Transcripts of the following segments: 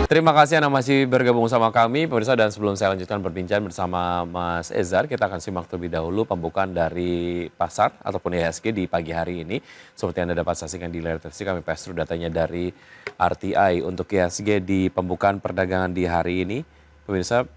Terima kasih Anda masih bergabung sama kami, pemirsa, dan sebelum saya lanjutkan berbincang bersama Mas Ezar, kita akan simak terlebih dahulu pembukaan dari pasar ataupun IHSG di pagi hari ini. Seperti Anda dapat saksikan di layar televisi, kami pass through datanya dari RTI untuk IHSG di pembukaan perdagangan di hari ini. Pemirsa,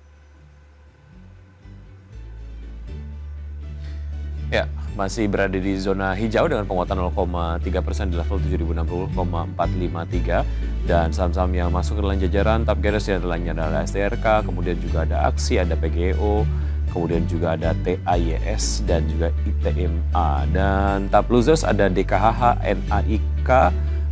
ya, masih berada di zona hijau dengan penguatan 0,3% di level 7.060,453 dan saham-saham yang masuk ke dalam jajaran top garis antaranya adalah STRK, kemudian juga ada Aksi, ada PGO, kemudian juga ada TAYS dan juga ITMA, dan top losers ada DKHH, NAIK,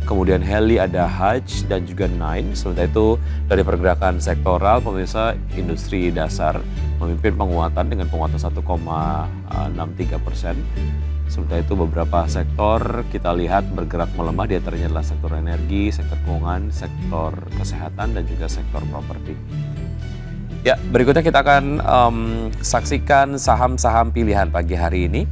kemudian Heli, ada Hajj dan juga Nine. Sementara itu dari pergerakan sektoral, pemirsa, industri dasar memimpin penguatan dengan penguatan 1,63%. Sementara itu beberapa sektor kita lihat bergerak melemah, di antaranya adalah sektor energi, sektor keuangan, sektor kesehatan dan juga sektor properti. Ya, berikutnya kita akan saksikan saham-saham pilihan pagi hari ini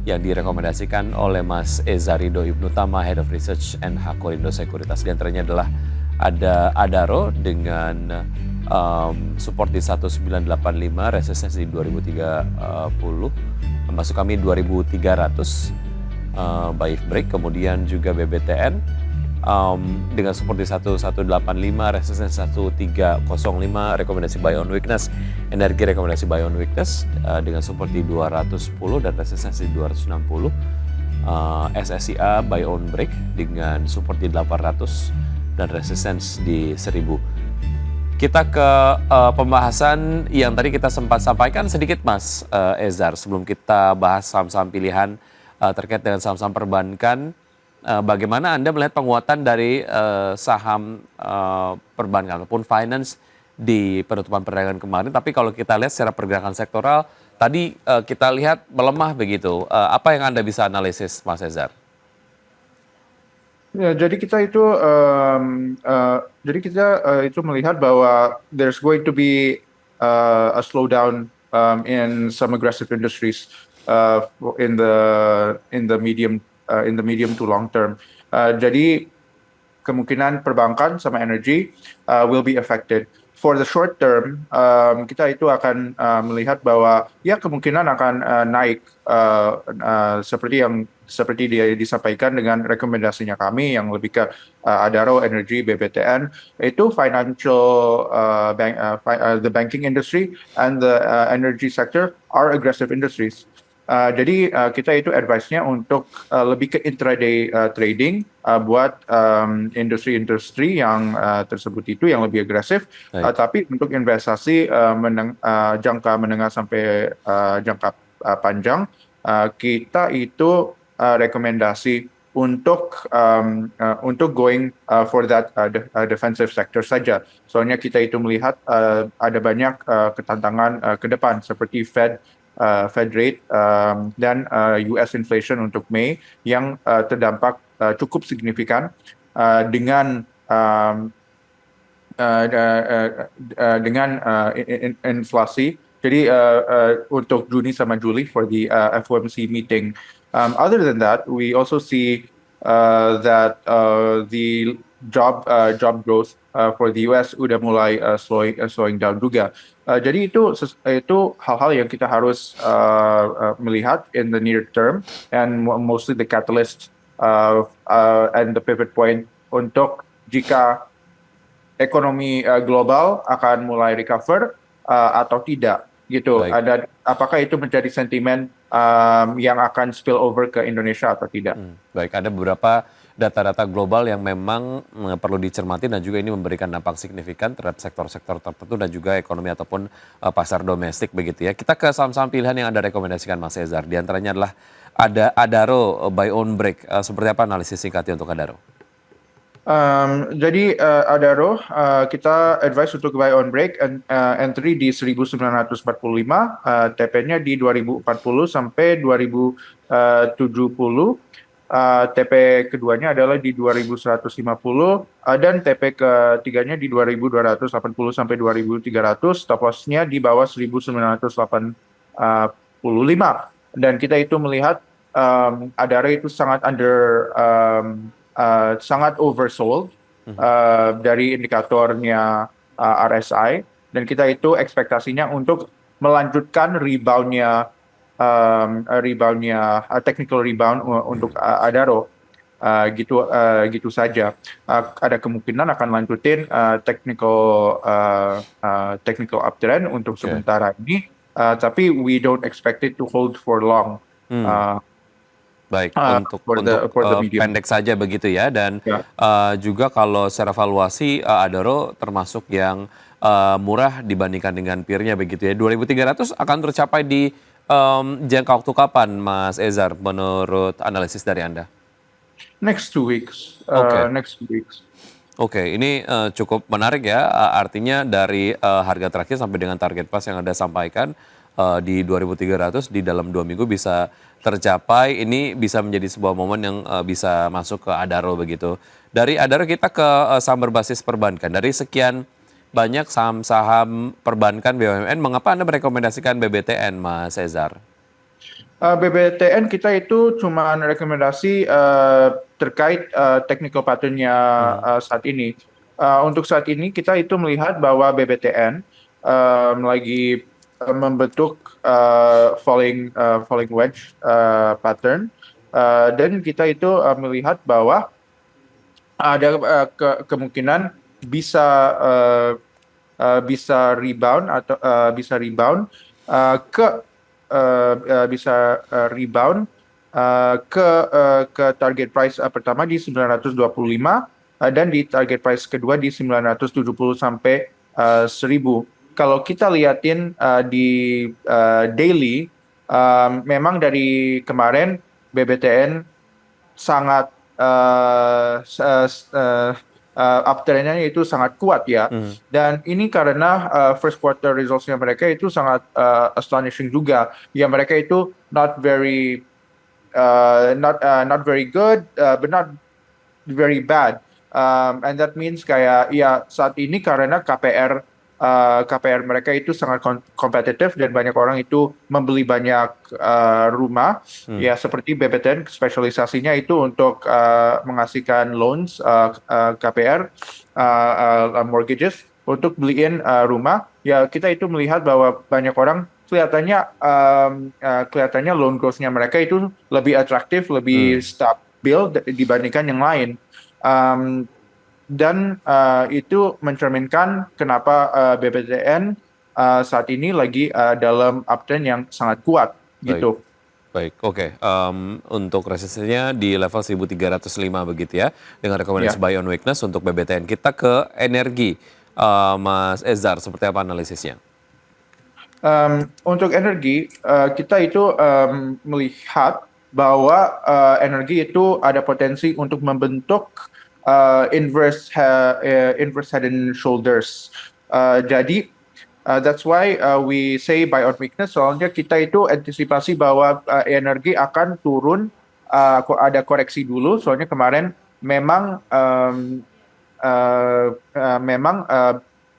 yang direkomendasikan oleh Mas Ezarido Ibnu Tama, Head of Research and Hakorindo Sekuritas. Di antaranya adalah ada Adaro dengan support di 1985, resistensi di 2030, masuk kami 2300, buy break. Kemudian juga BBTN dengan support di 1185, resistensi 1305, rekomendasi buy on weakness. Energi rekomendasi buy on weakness dengan support di 210 dan resistensi 260. SSIA buy on break dengan support di 800 dan resistance di 1000. Kita ke pembahasan yang tadi kita sempat sampaikan sedikit, Mas Ezar, sebelum kita bahas saham-saham pilihan terkait dengan saham-saham perbankan. Bagaimana Anda melihat penguatan dari saham perbankan ataupun finance di penutupan perdagangan kemarin? Tapi kalau kita lihat secara pergerakan sektoral, tadi kita lihat melemah begitu. Apa yang Anda bisa analisis, Mas Ezar? Ya, jadi kita itu melihat bahwa there's going to be a slowdown in some aggressive industries in the medium to long term. Jadi kemungkinan perbankan sama energi will be affected. For the short term, kita itu akan melihat bahwa ya kemungkinan akan naik seperti dia disampaikan dengan rekomendasinya kami yang lebih ke Adaro, Energi, BBTN, itu financial the banking industry and the energy sector are aggressive industries. Jadi kita itu advice-nya untuk lebih ke intraday trading buat industri-industri yang tersebut itu yang lebih agresif. Tapi untuk investasi jangka menengah sampai jangka panjang, kita itu rekomendasi untuk going for that defensive sector saja. Soalnya kita itu melihat ada banyak ketantangan ke depan seperti Fed rate dan US inflation untuk Mei yang terdampak cukup signifikan dengan inflasi. Jadi untuk Juni sama Juli for the FOMC meeting. Other than that, we also see that the job growth for the US udah mulai slowing down juga. Jadi itu hal-hal yang kita harus melihat in the near term and mostly the catalyst and the pivot point untuk jika ekonomi global akan mulai recover atau tidak gitu. Ada apakah itu menjadi sentimen yang akan spill over ke Indonesia atau tidak? Baik, ada beberapa data-data global yang memang perlu dicermati dan juga ini memberikan dampak signifikan terhadap sektor-sektor tertentu dan juga ekonomi ataupun pasar domestik begitu ya. Kita ke saham-saham pilihan yang Anda rekomendasikan, Mas Ezar. Di antaranya adalah ada Adaro buy on break. Seperti apa analisis singkatnya untuk Adaro? Jadi Adaro kita advice untuk buy on break entry di 1945, TP-nya di 2040 sampai 2070. TP keduanya adalah di 2150 dan TP ketiganya di 2280 sampai 2300, stop loss-nya di bawah 1985. Dan kita itu melihat Adaro itu sangat oversold dari indikatornya RSI, dan kita itu ekspektasinya untuk melanjutkan reboundnya technical rebound untuk Adaro. Gitu saja. Ada kemungkinan akan lanjutin technical uptrend untuk Oke. sementara ini, tapi we don't expect it to hold for long, Hmm. uh, Baik, for the medium. pendek saja begitu ya, dan Ya. juga kalau secara valuasi Adaro termasuk yang murah dibandingkan dengan peernya begitu ya. 2.300 akan tercapai di jangka waktu kapan, Mas Ezar, menurut analisis dari Anda? Next 2 weeks, Oke. next 2 weeks. Oke, ini cukup menarik ya. Artinya dari harga terakhir sampai dengan target pas yang Anda sampaikan di 2.300 di dalam 2 minggu bisa tercapai. Ini bisa menjadi sebuah momen yang bisa masuk ke Adaro begitu. Dari Adaro kita ke saham berbasis perbankan. Dari sekian banyak saham-saham perbankan BUMN, mengapa Anda merekomendasikan BBTN, Mas Ezar? BBTN kita itu cuma rekomendasi terkait technical pattern-nya Hmm. saat ini. Untuk saat ini kita itu melihat bahwa BBTN lagi membentuk falling wedge pattern, dan kita itu melihat bahwa ada kemungkinan bisa uh, bisa rebound atau bisa rebound ke bisa rebound ke target price pertama di 925, dan di target price kedua di 970 sampai 1000. Kalau kita liatin di daily, memang dari kemarin BBTN sangat uptrendnya itu sangat kuat ya. Hmm. Dan ini karena first quarter results-nya mereka itu sangat astonishing juga. Ya, mereka itu not very good, but not very bad. And that means kayak ya saat ini karena KPR mereka itu sangat kompetitif dan banyak orang itu membeli banyak rumah. Ya, seperti BBTN spesialisasinya itu untuk mengasihkan loans, KPR, mortgages untuk beliin rumah. Ya, kita itu melihat bahwa banyak orang kelihatannya loan growth-nya mereka itu lebih atraktif, lebih stabil dibandingkan yang lain. Dan itu mencerminkan kenapa BBTN saat ini lagi dalam uptrend yang sangat kuat gitu. Baik, oke. Untuk resistensinya di level 1.305 begitu ya, dengan rekomendasi buy on weakness untuk BBTN. Kita ke energi, Mas Ezar, seperti apa analisisnya? Untuk energi, kita itu melihat bahwa energi itu ada potensi untuk membentuk inverse head and shoulders. Jadi that's why we say buy on weakness. Soalnya kita itu antisipasi bahwa energi akan turun, ada koreksi dulu. Soalnya kemarin memang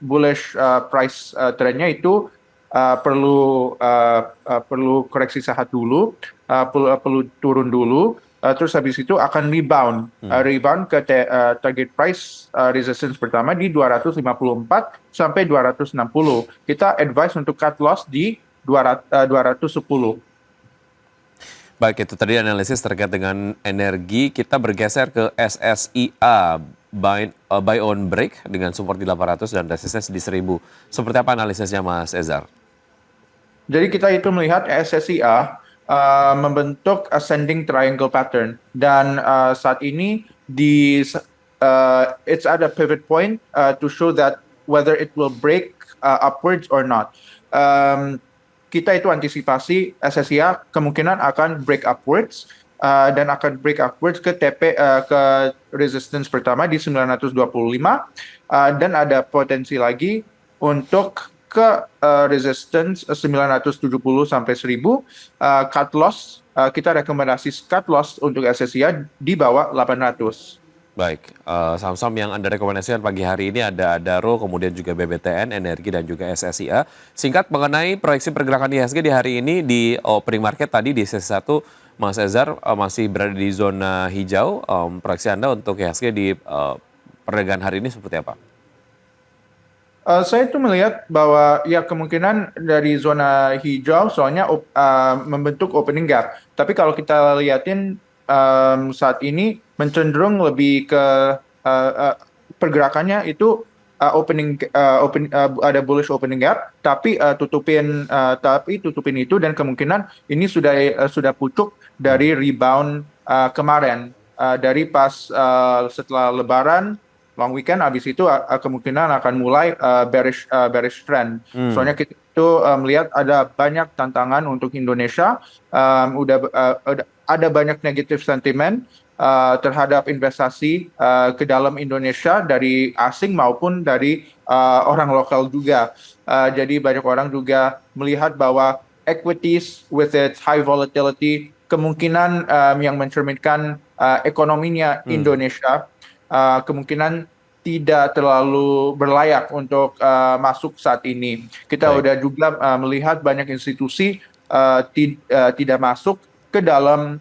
bullish price trendnya itu perlu koreksi sehat dulu, perlu turun dulu. Terus habis itu akan rebound ke target price resistance pertama di 254 sampai 260. Kita advise untuk cut loss di 210. Baik, itu tadi analisis terkait dengan energi. Kita bergeser ke SSIA, buy on break dengan support di 800 dan resistance di 1000. Seperti apa analisisnya, Mas Ezar? Jadi kita itu melihat SSIA membentuk ascending triangle pattern, dan saat ini it's at a pivot point to show that whether it will break upwards or not. Kita itu antisipasi SSIA kemungkinan akan break upwards, dan akan break upwards ke ke resistance pertama di 925, dan ada potensi lagi untuk ke resistance 970 sampai 1000. Cut loss, kita rekomendasi cut loss untuk SSIA di bawah 800. Baik, saham-saham yang Anda rekomendasikan pagi hari ini ada Adaro, kemudian juga BBTN, Energi, dan juga SSIA. Singkat mengenai proyeksi pergerakan IHSG di hari ini di opening market tadi di sesi 1, Mas Ezar masih berada di zona hijau. Proyeksi Anda untuk IHSG di perdagangan hari ini seperti apa? Saya tuh melihat bahwa ya kemungkinan dari zona hijau soalnya membentuk opening gap. Tapi kalau kita lihatin saat ini mencenderung lebih ke uh, uh, pergerakannya itu ada bullish opening gap, tapi tutupin itu dan kemungkinan ini sudah pucuk dari rebound kemarin dari pas setelah Lebaran long weekend habis itu kemungkinan akan mulai bearish trend. Soalnya kita itu melihat ada banyak tantangan untuk Indonesia, ada banyak negatif sentimen terhadap investasi ke dalam Indonesia dari asing maupun dari orang lokal juga. Jadi banyak orang juga melihat bahwa equities with its high volatility kemungkinan yang mencerminkan ekonominya Indonesia kemungkinan tidak terlalu berlayak untuk masuk saat ini. Kita Baik. udah juga melihat banyak institusi tidak masuk ke dalam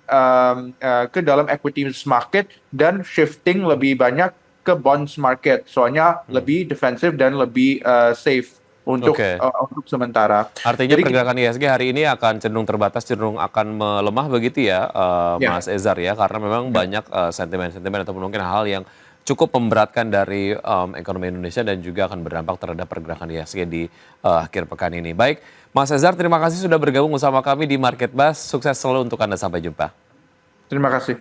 equities market dan shifting lebih banyak ke bonds market. Soalnya lebih defensif dan lebih safe untuk Oke. untuk sementara. Artinya Jadi pergerakan IHSG hari ini akan cenderung terbatas, cenderung akan melemah begitu ya, ya, Mas Ezar ya, karena memang ya. banyak sentimen-sentimen ataupun mungkin hal yang cukup memberatkan dari ekonomi Indonesia dan juga akan berdampak terhadap pergerakan IHSG di akhir pekan ini. Baik, Mas Ezar, terima kasih sudah bergabung bersama kami di Market Buzz. Sukses selalu untuk Anda, sampai jumpa. Terima kasih.